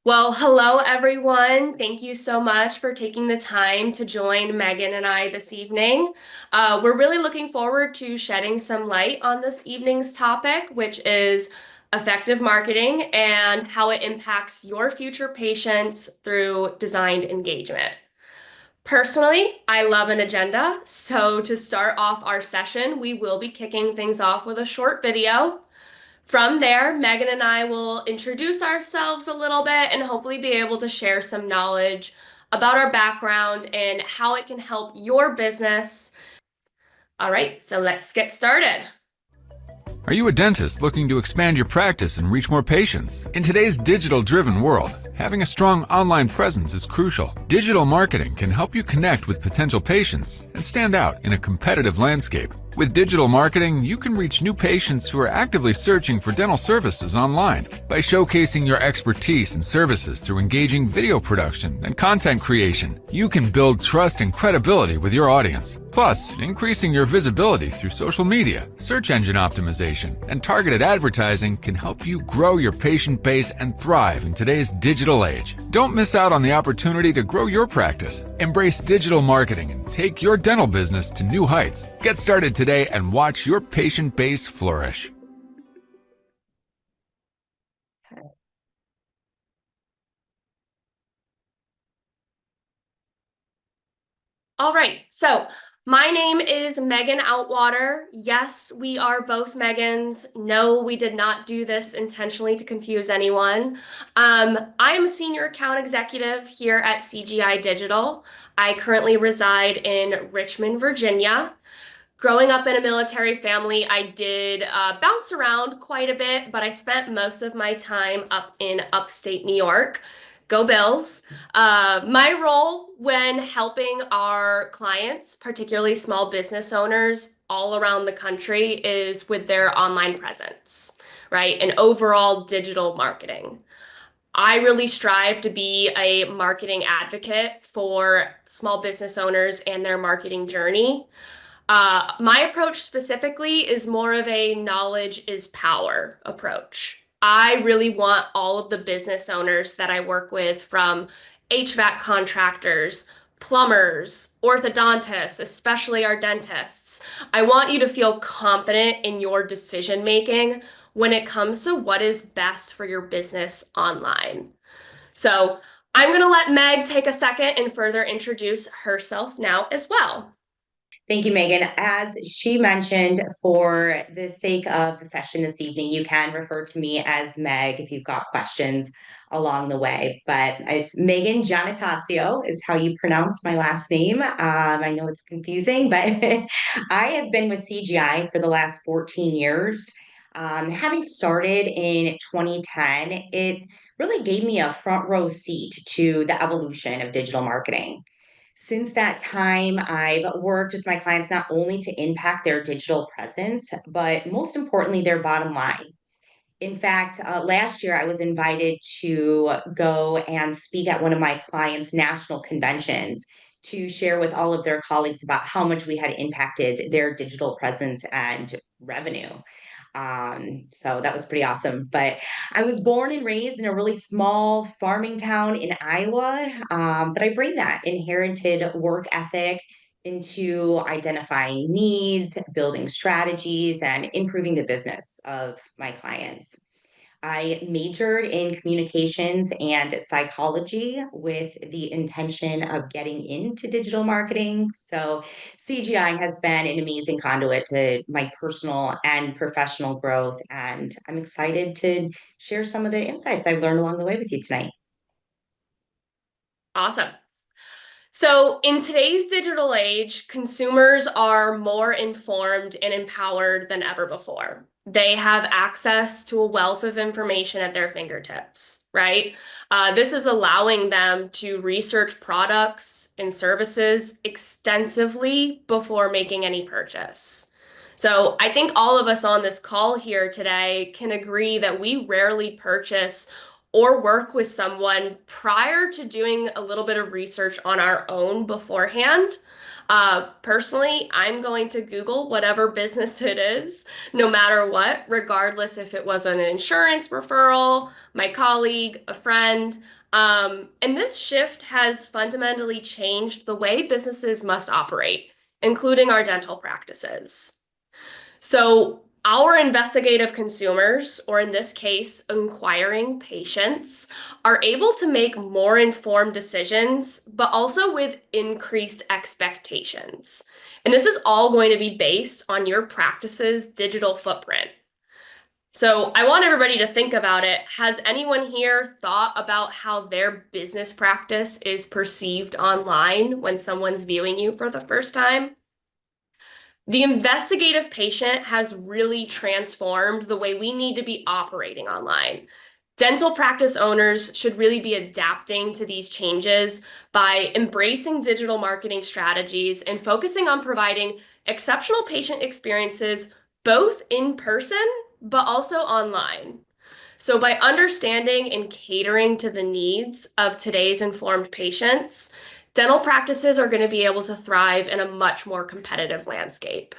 Well, hello everyone. Thank you so much for taking the time to join Megan and I this evening. We're really looking forward to shedding some light on this evening's topic, which is effective marketing and how it impacts your future patients through designed engagement. Personally, I love an agenda, so to start off our session, we will be kicking things off with a short video. From there, Megan and I will introduce ourselves a little bit and hopefully be able to share some knowledge about our background and how it can help your business. All right, so let's get started. Are you a dentist looking to expand your practice and reach more patients? In today's digital-driven world, having a strong online presence is crucial. Digital marketing can help you connect with potential patients and stand out in a competitive landscape. With digital marketing, you can reach new patients who are actively searching for dental services online. By showcasing your expertise and services through engaging video production and content creation, you can build trust and credibility with your audience. Plus, increasing your visibility through social media, search engine optimization, and targeted advertising can help you grow your patient base and thrive in today's digital age. Don't miss out on the opportunity to grow your practice. Embrace digital marketing and take your dental business to new heights. Get started today and watch your patient base flourish. All right, so my name is Megan Outwater. Yes, we are both Megans. No, we did not do this intentionally to confuse anyone. I am a senior account executive here at CGI Digital. I currently reside in Richmond, Virginia. Growing up in a military family, I did bounce around quite a bit, but I spent most of my time up in upstate New York. Go Bills. My role when helping our clients, particularly small business owners all around the country, is with their online presence, right? And overall digital marketing. I really strive to be a marketing advocate for small business owners and their marketing journey. My approach specifically is more of a knowledge is power approach. I really want all of the business owners that I work with, from HVAC contractors, plumbers, orthodontists, especially our dentists. I want you to feel confident in your decision making when it comes to what is best for your business online. So I'm going to let Meg take a second and further introduce herself now as well. Thank you, Megan. As she mentioned, for the sake of the session this evening, you can refer to me as Meg if you've got questions along the way. But it's Megan Giannatasio is how you pronounce my last name. I know it's confusing, but I have been with CGI for the last 14 years. Having started in 2010, it really gave me a front row seat to the evolution of digital marketing. Since that time, I've worked with my clients not only to impact their digital presence, but most importantly, their bottom line. In fact, last year I was invited to go and speak at one of my clients' national conventions to share with all of their colleagues about how much we had impacted their digital presence and revenue. So that was pretty awesome. But I was born and raised in a really small farming town in Iowa. But I bring that inherited work ethic into identifying needs, building strategies, and improving the business of my clients. I majored in communications and psychology with the intention of getting into digital marketing. So, CGI has been an amazing conduit to my personal and professional growth. And I'm excited to share some of the insights I've learned along the way with you tonight. Awesome. So, in today's digital age, consumers are more informed and empowered than ever before. They have access to a wealth of information at their fingertips, right? This is allowing them to research products and services extensively before making any purchase. So, I think all of us on this call here today can agree that we rarely purchase or work with someone prior to doing a little bit of research on our own beforehand. Personally, I'm going to Google whatever business it is, no matter what, regardless if it was an insurance referral, my colleague, a friend. And this shift has fundamentally changed the way businesses must operate, including our dental practices. So, our investigative consumers, or in this case, inquiring patients, are able to make more informed decisions, but also with increased expectations. And this is all going to be based on your practice's digital footprint. So, I want everybody to think about it. Has anyone here thought about how their business practice is perceived online when someone's viewing you for the first time? The investigative patient has really transformed the way we need to be operating online. Dental practice owners should really be adapting to these changes by embracing digital marketing strategies and focusing on providing exceptional patient experiences both in person but also online. So, by understanding and catering to the needs of today's informed patients, dental practices are going to be able to thrive in a much more competitive landscape.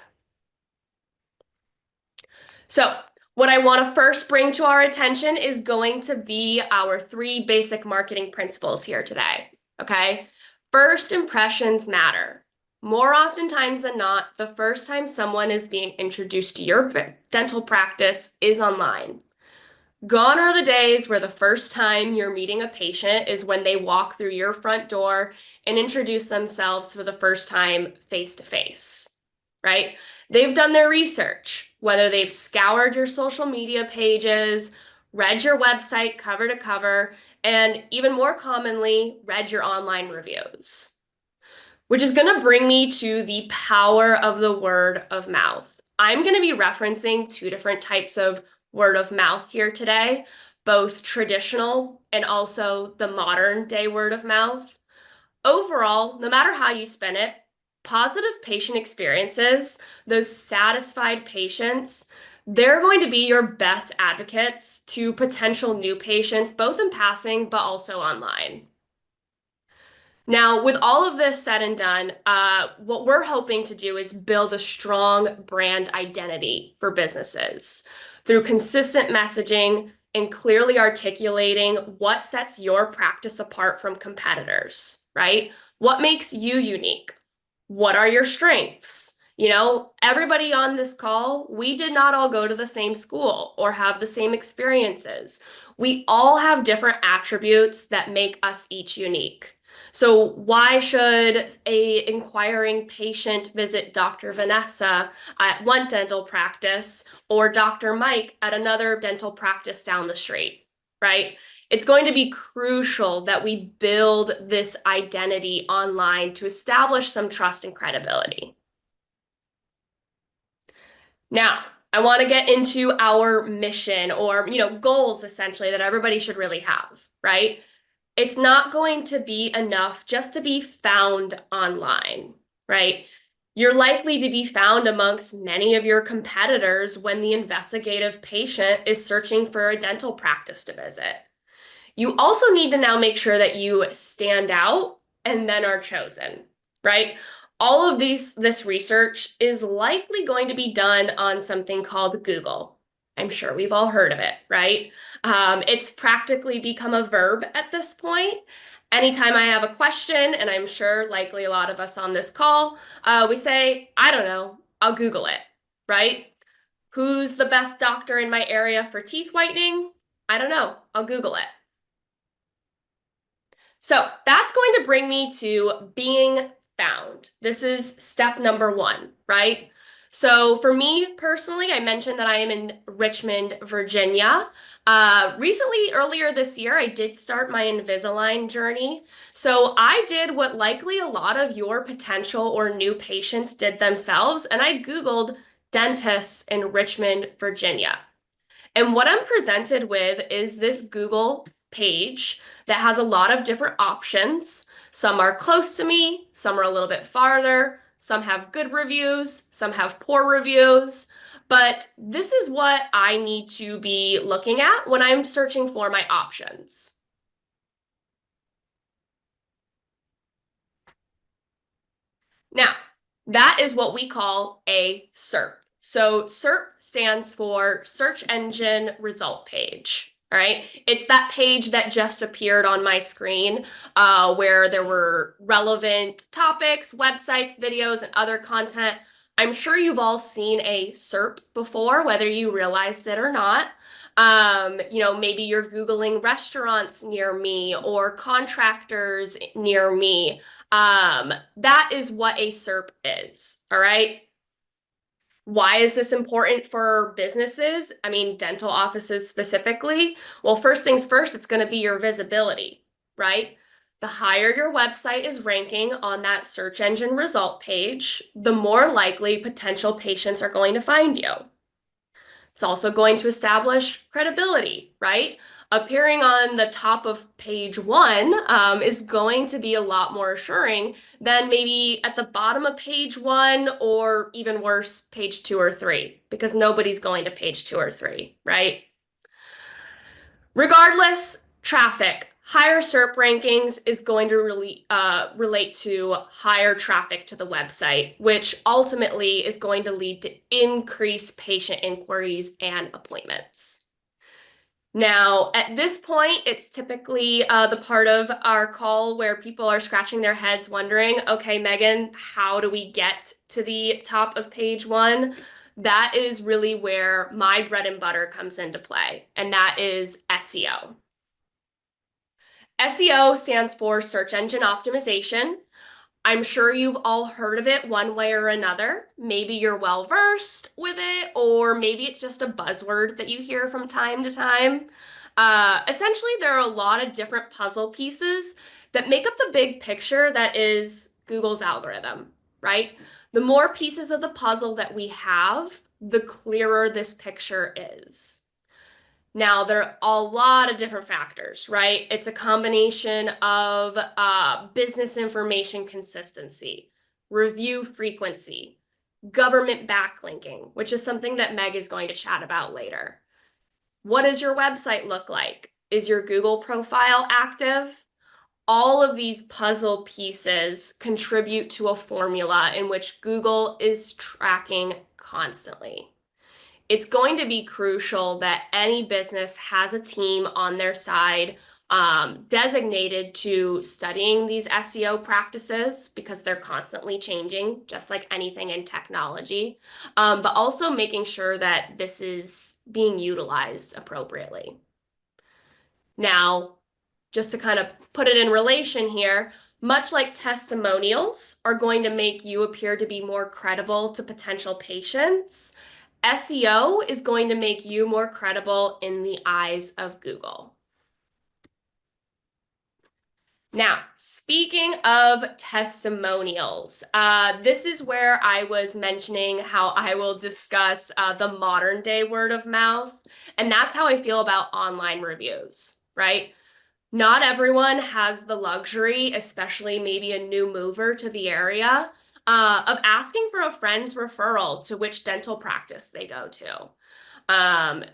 So, what I want to first bring to our attention is going to be our three basic marketing principles here today. Okay. First impressions matter. More oftentimes than not, the first time someone is being introduced to your dental practice is online. Gone are the days where the first time you're meeting a patient is when they walk through your front door and introduce themselves for the first time face to face, right? They've done their research, whether they've scoured your social media pages, read your website cover to cover, and even more commonly, read your online reviews. Which is going to bring me to the power of the word of mouth. I'm going to be referencing two different types of word of mouth here today, both traditional and also the modern day word of mouth. Overall, no matter how you spin it, positive patient experiences, those satisfied patients, they're going to be your best advocates to potential new patients, both in passing but also online. Now, with all of this said and done, what we're hoping to do is build a strong brand identity for businesses through consistent messaging and clearly articulating what sets your practice apart from competitors, right? What makes you unique? What are your strengths? You know, everybody on this call, we did not all go to the same school or have the same experiences. We all have different attributes that make us each unique. So why should a inquiring patient visit Dr. Vanessa at one dental practice or Dr. Mike at another dental practice down the street, right? It's going to be crucial that we build this identity online to establish some trust and credibility. Now, I want to get into our mission or, goals essentially that everybody should really have, right? It's not going to be enough just to be found online, right? You're likely to be found amongst many of your competitors when the investigative patient is searching for a dental practice to visit. You also need to now make sure that you stand out and then are chosen, right? All of this research is likely going to be done on something called Google. I'm sure we've all heard of it, right? It's practically become a verb at this point. Anytime I have a question, and I'm sure likely a lot of us on this call, we say, I don't know, I'll Google it, right? Who's the best doctor in my area for teeth whitening? I don't know, I'll Google it. So that's going to bring me to being found. This is step number one, right? So for me personally, I mentioned that I am in Richmond, Virginia. Recently, earlier this year, I did start my Invisalign journey. So I did what likely a lot of your potential or new patients did themselves, and I Googled dentists in Richmond, Virginia. And what I'm presented with is this Google page that has a lot of different options. Some are close to me, some are a little bit farther, some have good reviews, some have poor reviews. but this is what I need to be looking at when I'm searching for my options. Now, that is what we call a SERP. So SERP stands for Search Engine Result Page. All right. It's that page that just appeared on my screen where there were relevant topics, websites, videos, and other content. I'm sure you've all seen a SERP before, whether you realized it or not. Maybe you're Googling restaurants near me or contractors near me. That is what a SERP is, all right? Why is this important for businesses? I mean, dental offices specifically. Well, first things first, it's going to be your visibility, right? The higher your website is ranking on that search engine result page, the more likely potential patients are going to find you. It's also going to establish credibility, right? Appearing on the top of page one is going to be a lot more assuring than maybe at the bottom of page one, or even worse, page two or three, because nobody's going to page two or three, right? Regardless, traffic. Higher SERP rankings is going to really relate to higher traffic to the website, which ultimately is going to lead to increased patient inquiries and appointments. Now, at this point, it's typically the part of our call where people are scratching their heads wondering, okay, Megan, how do we get to the top of page one? That is really where my bread and butter comes into play, and that is SEO. SEO stands for search engine optimization. I'm sure you've all heard of it one way or another. Maybe you're well versed with it, or maybe it's just a buzzword that you hear from time to time. Essentially, there are a lot of different puzzle pieces that make up the big picture that is Google's algorithm, right? The more pieces of the puzzle that we have, the clearer this picture is. Now, there are a lot of different factors, right? It's a combination of business information consistency, review frequency, government backlinking, which is something that Meg is going to chat about later. What does your website look like? Is your Google profile active? All of these puzzle pieces contribute to a formula in which Google is tracking constantly. It's going to be crucial that any business has a team on their side designated to studying these SEO practices because they're constantly changing, just like anything in technology, but also making sure that this is being utilized appropriately. Now, just to kind of put it in relation here, much like testimonials are going to make you appear to be more credible to potential patients, SEO is going to make you more credible in the eyes of Google. Now, speaking of testimonials, this is where I was mentioning how I will discuss the modern day word of mouth, and that's how I feel about online reviews, right? Not everyone has the luxury, especially maybe a new mover to the area, of asking for a friend's referral to which dental practice they go to. Um,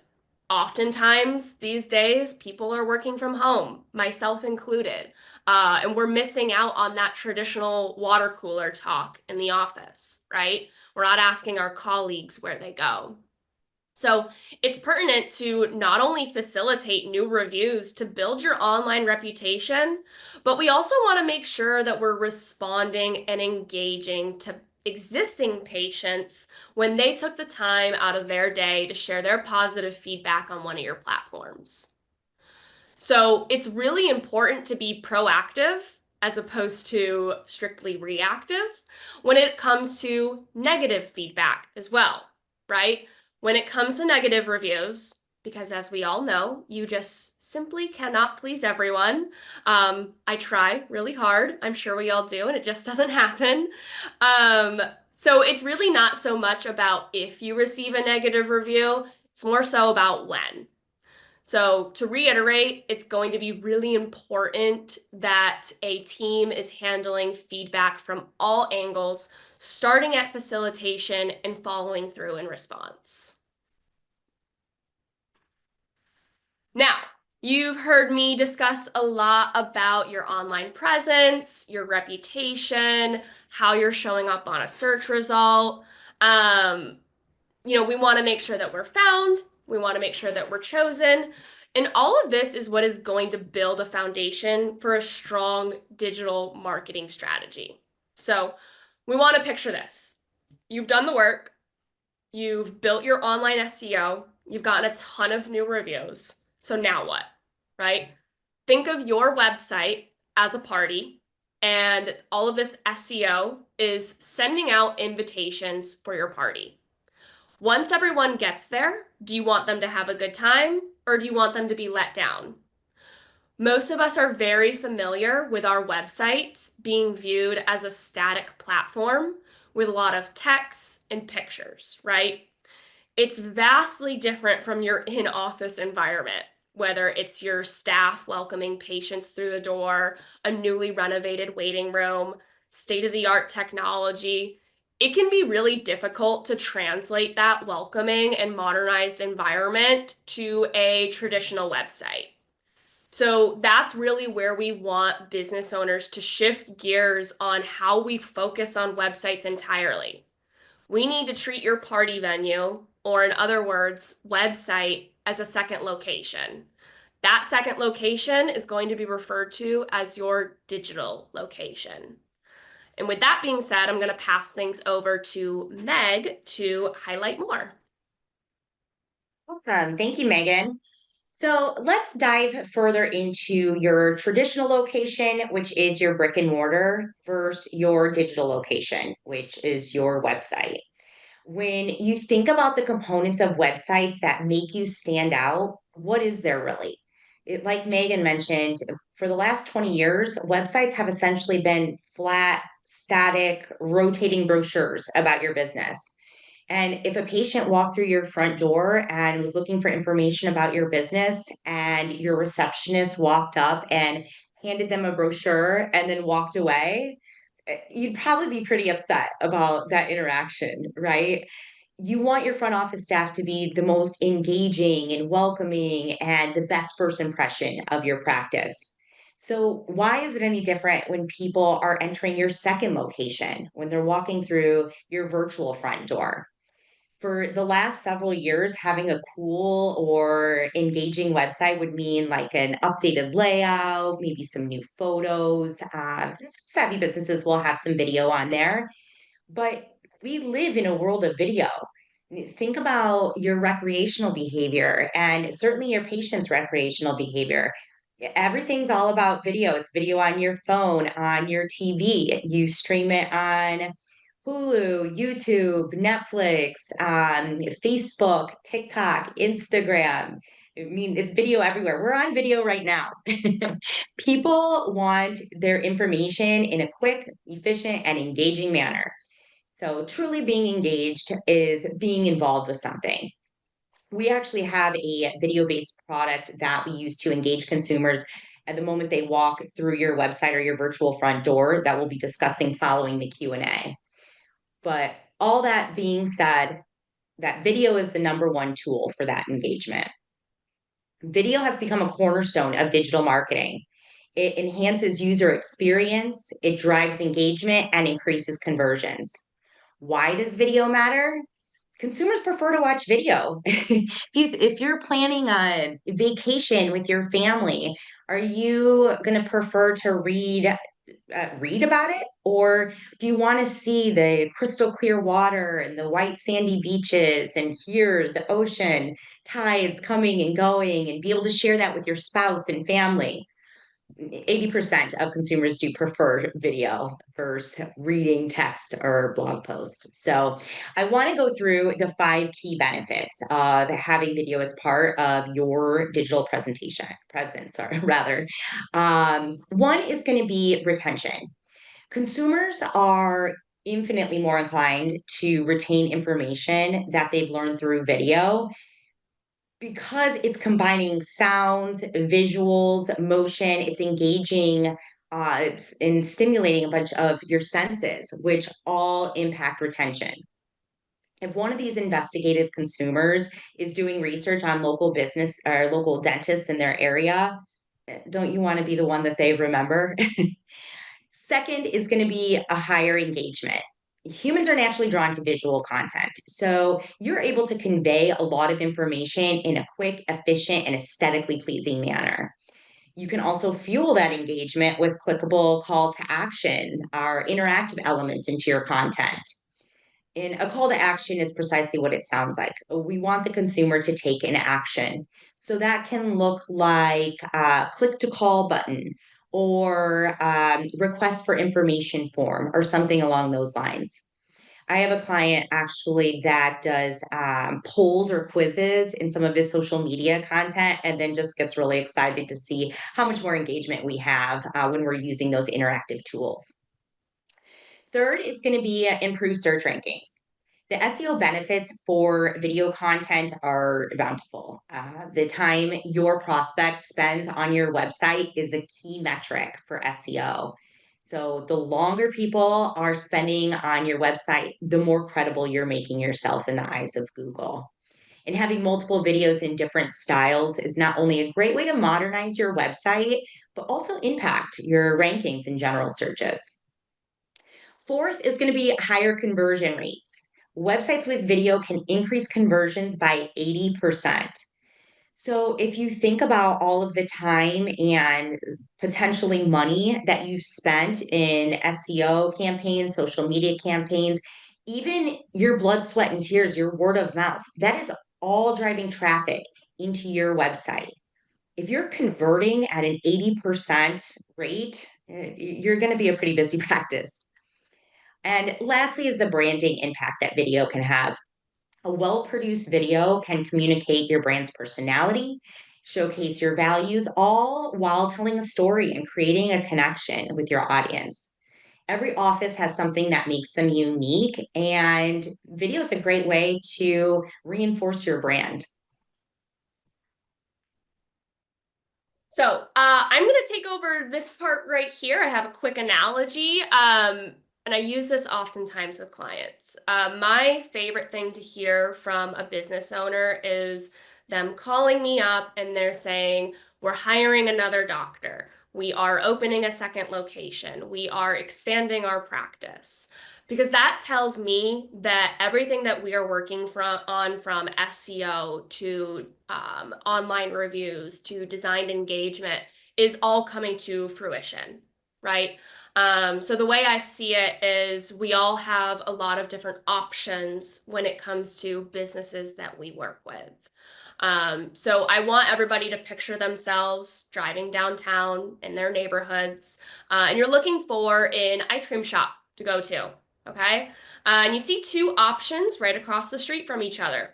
Oftentimes these days, people are working from home, myself included, and we're missing out on that traditional water cooler talk in the office, right? We're not asking our colleagues where they go. So it's pertinent to not only facilitate new reviews to build your online reputation, but we also want to make sure that we're responding and engaging to existing patients when they took the time out of their day to share their positive feedback on one of your platforms. So it's really important to be proactive as opposed to strictly reactive when it comes to negative feedback as well, right? When it comes to negative reviews, because as we all know, you just simply cannot please everyone. I try really hard. I'm sure we all do, and it just doesn't happen. So it's really not so much about if you receive a negative review, it's more so about when. So, to reiterate, it's going to be really important that a team is handling feedback from all angles, starting at facilitation and following through in response. Now, you've heard me discuss a lot about your online presence, your reputation, how you're showing up on a search result. Um, we want to make sure that we're found, we want to make sure that we're chosen. And all of this is what is going to build a foundation for a strong digital marketing strategy. So, we want to picture this. You've done the work, you've built your online SEO, you've gotten a ton of new reviews. So now what, right? Think of your website as a party, and all of this SEO is sending out invitations for your party. Once everyone gets there, do you want them to have a good time or do you want them to be let down? Most of us are very familiar with our websites being viewed as a static platform with a lot of text and pictures, right? It's vastly different from your in-office environment, whether it's your staff welcoming patients through the door, a newly renovated waiting room, state-of-the-art technology. It can be really difficult to translate that welcoming and modernized environment to a traditional website. So that's really where we want business owners to shift gears on how we focus on websites entirely. We need to treat your party venue, or in other words, website, as a second location. That second location is going to be referred to as your digital location. And with that being said, I'm going to pass things over to Meg to highlight more. Awesome. Thank you, Megan. So let's dive further into your traditional location, which is your brick and mortar, versus your digital location, which is your website. When you think about the components of websites that make you stand out, what is there really? Like Megan mentioned, for the last 20 years, websites have essentially been flat, static, rotating brochures about your business. And if a patient walked through your front door and was looking for information about your business, and your receptionist walked up and handed them a brochure and then walked away, you'd probably be pretty upset about that interaction, right? You want your front office staff to be the most engaging and welcoming and the best first impression of your practice. So, why is it any different when people are entering your second location, when they're walking through your virtual front door? For the last several years, having a cool or engaging website would mean like an updated layout, maybe some new photos. Some savvy businesses will have some video on there, but we live in a world of video. Think about your recreational behavior and certainly your patient's recreational behavior. Everything's all about video. It's video on your phone, on your TV. You stream it on Hulu, YouTube, Netflix, Facebook, TikTok, Instagram. I mean, it's video everywhere. We're on video right now. People want their information in a quick, efficient, and engaging manner. So, truly being engaged is being involved with something. We actually have a video based product that we use to engage consumers at the moment they walk through your website or your virtual front door that we'll be discussing following the Q&A. But all that being said, that video is the number one tool for that engagement. Video has become a cornerstone of digital marketing. It enhances user experience, it drives engagement, and increases conversions. Why does video matter? Consumers prefer to watch video. If you're planning a vacation with your family, are you going to prefer to read about it, or do you want to see the crystal clear water and the white sandy beaches and hear the ocean tides coming and going and be able to share that with your spouse and family? 80% of consumers do prefer video versus reading text or blog post. So I want to go through the 5 key benefits of having video as part of your digital presence, or rather. One is going to be retention. Consumers are infinitely more inclined to retain information that they've learned through video because it's combining sounds, visuals, motion, it's engaging and stimulating a bunch of your senses, which all impact retention. If one of these investigative consumers is doing research on local business or local dentists in their area, don't you want to be the one that they remember? Second is going to be a higher engagement. Humans are naturally drawn to visual content. So you're able to convey a lot of information in a quick, efficient, and aesthetically pleasing manner. You can also fuel that engagement with clickable call to action or interactive elements into your content. And a call to action is precisely what it sounds like. We want the consumer to take an action. So that can look like a click to call button or request for information form or something along those lines. I have a client actually that does polls or quizzes in some of his social media content and then just gets really excited to see how much more engagement we have when we're using those interactive tools. Third is going to be improved search rankings. The SEO benefits for video content are bountiful. The time your prospect spends on your website is a key metric for SEO. So, the longer people are spending on your website, the more credible you're making yourself in the eyes of Google. And having multiple videos in different styles is not only a great way to modernize your website, but also impact your rankings in general searches. Fourth is going to be higher conversion rates. Websites with video can increase conversions by 80%. So, if you think about all of the time and potentially money that you've spent in SEO campaigns, social media campaigns, even your blood, sweat, and tears, your word of mouth, that is all driving traffic into your website. If you're converting at an 80% rate, you're going to be a pretty busy practice. And lastly, is the branding impact that video can have. A well produced video can communicate your brand's personality, showcase your values, all while telling a story and creating a connection with your audience. Every office has something that makes them unique, and video is a great way to reinforce your brand. So I'm going to take over this part right here. I have a quick analogy, and I use this oftentimes with clients. My favorite thing to hear from a business owner is them calling me up and they're saying, we're hiring another doctor. We are opening a second location. We are expanding our practice. Because that tells me that everything that we are working from SEO to online reviews to designed engagement is all coming to fruition, right? So the way I see it is we all have a lot of different options when it comes to businesses that we work with. So I want everybody to picture themselves driving downtown in their neighborhoods, and you're looking for an ice cream shop to go to. Okay. And you see two options right across the street from each other.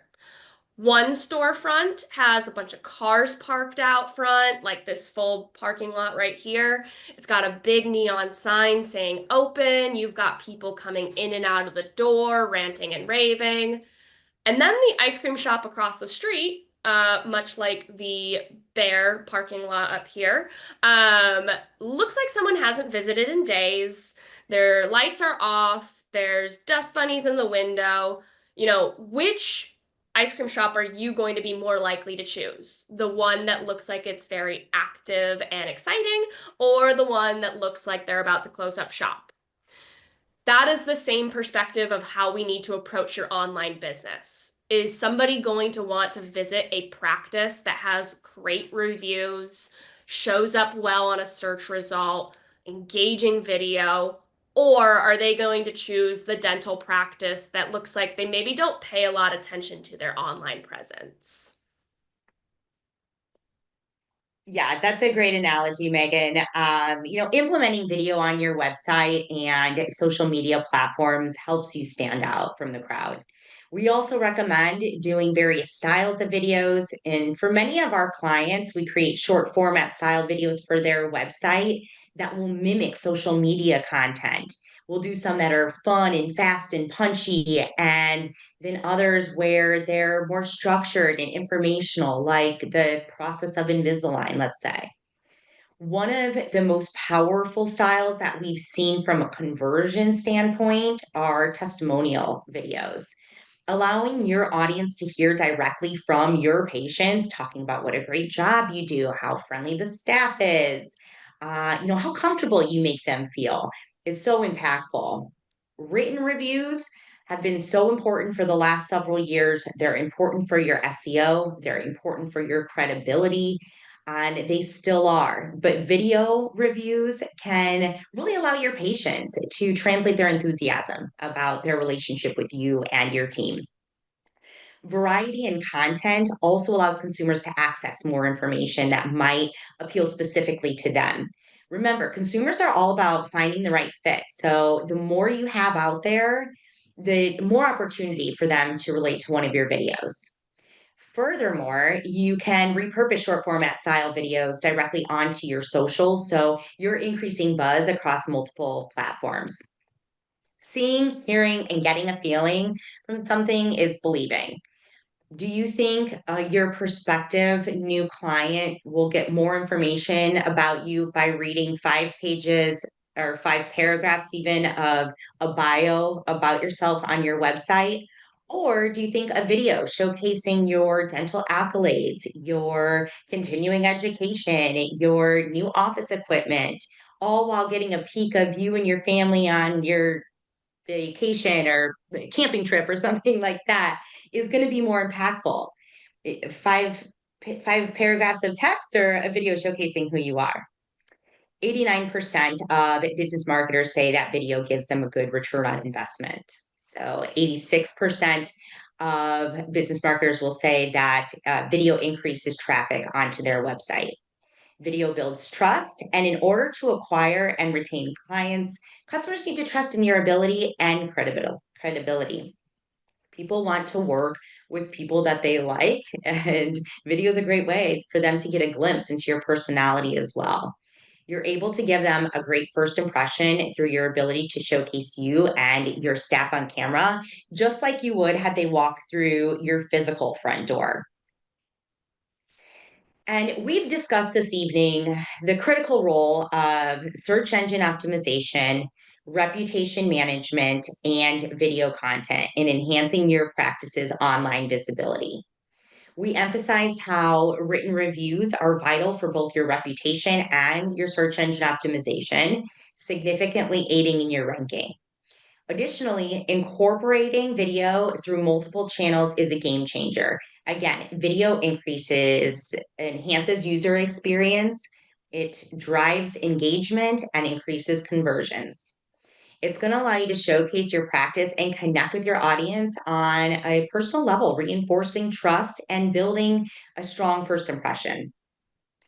One storefront has a bunch of cars parked out front, like this full parking lot right here. It's got a big neon sign saying open. You've got people coming in and out of the door, ranting and raving. And then the ice cream shop across the street, much like the Bear parking lot up here, looks like someone hasn't visited in days. Their lights are off. There's dust bunnies in the window. Which ice cream shop are you going to be more likely to choose? The one that looks like it's very active and exciting, or the one that looks like they're about to close up shop? That is the same perspective of how we need to approach your online business. Is somebody going to want to visit a practice that has great reviews, shows up well on a search result, engaging video, or are they going to choose the dental practice that looks like they maybe don't pay a lot of attention to their online presence? Yeah, that's a great analogy, Megan. Implementing video on your website and social media platforms helps you stand out from the crowd. We also recommend doing various styles of videos. And for many of our clients, we create short format style videos for their website that will mimic social media content. We'll do some that are fun and fast and punchy, and then others where they're more structured and informational, like the process of Invisalign, let's say. One of the most powerful styles that we've seen from a conversion standpoint are testimonial videos, allowing your audience to hear directly from your patients talking about what a great job you do, how friendly the staff is, how comfortable you make them feel. It's so impactful. Written reviews have been so important for the last several years. They're important for your SEO, they're important for your credibility, and they still are. But video reviews can really allow your patients to translate their enthusiasm about their relationship with you and your team. Variety in content also allows consumers to access more information that might appeal specifically to them. Remember, consumers are all about finding the right fit. So the more you have out there, the more opportunity for them to relate to one of your videos. Furthermore, you can repurpose short format style videos directly onto your socials. So you're increasing buzz across multiple platforms. Seeing, hearing, and getting a feeling from something is believing. Do you think your prospective new client will get more information about you by reading 5 pages or 5 paragraphs, even of a bio about yourself on your website? Or do you think a video showcasing your dental accolades, your continuing education, your new office equipment, all while getting a peek of you and your family on your vacation or camping trip or something like that is going to be more impactful? Five five paragraphs of text or a video showcasing who you are? 89% of business marketers say that video gives them a good return on investment. So 86% of business marketers will say that video increases traffic onto their website. Video builds trust. And in order to acquire and retain clients, customers need to trust in your ability and credibility. People want to work with people that they like, and video is a great way for them to get a glimpse into your personality as well. You're able to give them a great first impression through your ability to showcase you and your staff on camera, just like you would had they walk through your physical front door. And we've discussed this evening the critical role of search engine optimization, reputation management, and video content in enhancing your practice's online visibility. We emphasized how written reviews are vital for both your reputation and your search engine optimization, significantly aiding in your ranking. Additionally, incorporating video through multiple channels is a game changer. Again, video enhances user experience, it drives engagement, and increases conversions. It's going to allow you to showcase your practice and connect with your audience on a personal level, reinforcing trust and building a strong first impression.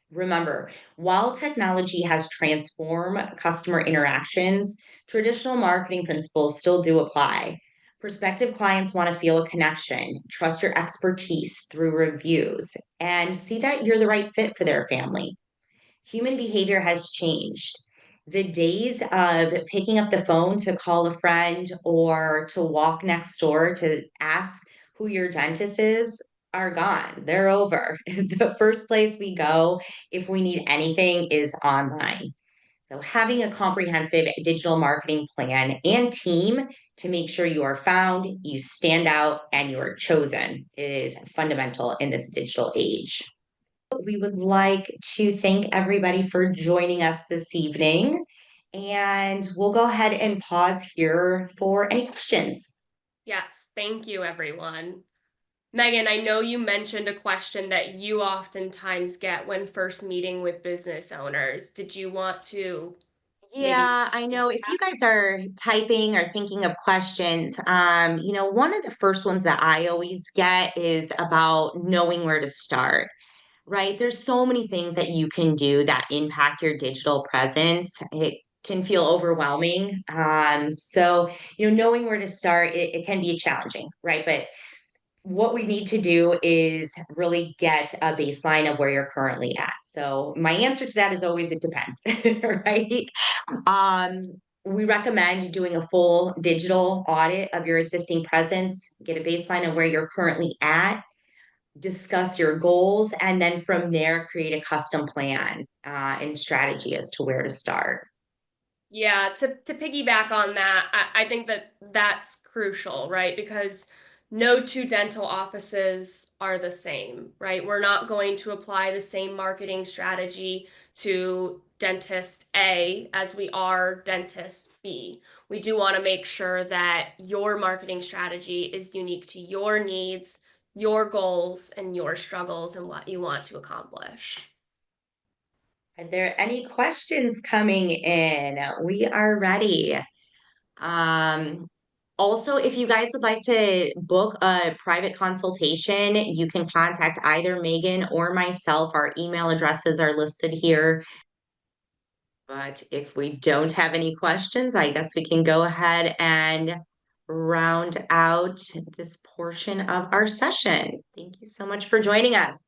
Remember, while technology has transformed customer interactions, traditional marketing principles still do apply. Prospective clients want to feel a connection, trust your expertise through reviews, and see that you're the right fit for their family. Human behavior has changed. The days of picking up the phone to call a friend or to walk next door to ask who your dentist is are gone. They're over. The first place we go if we need anything is online. So, having a comprehensive digital marketing plan and team to make sure you are found, you stand out, and you are chosen is fundamental in this digital age. We would like to thank everybody for joining us this evening. And we'll go ahead and pause here for any questions. Yes, thank you, everyone. Megan, I know you mentioned a question that you oftentimes get when first meeting with business owners. Did you want to maybe Yeah, I speak know to if you that? guys are typing or thinking of questions, one of the first ones that I always get is about knowing where to start, right? There's so many things that you can do that impact your digital presence. It can feel overwhelming. Knowing where to start, it can be challenging, right? But what we need to do is really get a baseline of where you're currently at. So my answer to that is always it depends, right? Um, we recommend doing a full digital audit of your existing presence, get a baseline of where you're currently at, discuss your goals, and then from there, create a custom plan and strategy as to where to start. Yeah, to piggyback on that, I think that that's crucial, right? Because no two dental offices are the same, right? We're not going to apply the same marketing strategy to dentist A as we are dentist B. We do want to make sure that your marketing strategy is unique to your needs, your goals, and your struggles and what you want to accomplish. Are there any questions coming in? We are ready. Um, Also, if you guys would like to book a private consultation, you can contact either Megan or myself. Our email addresses are listed here. But if we don't have any questions, I guess we can go ahead and round out this portion of our session. Thank you so much for joining us.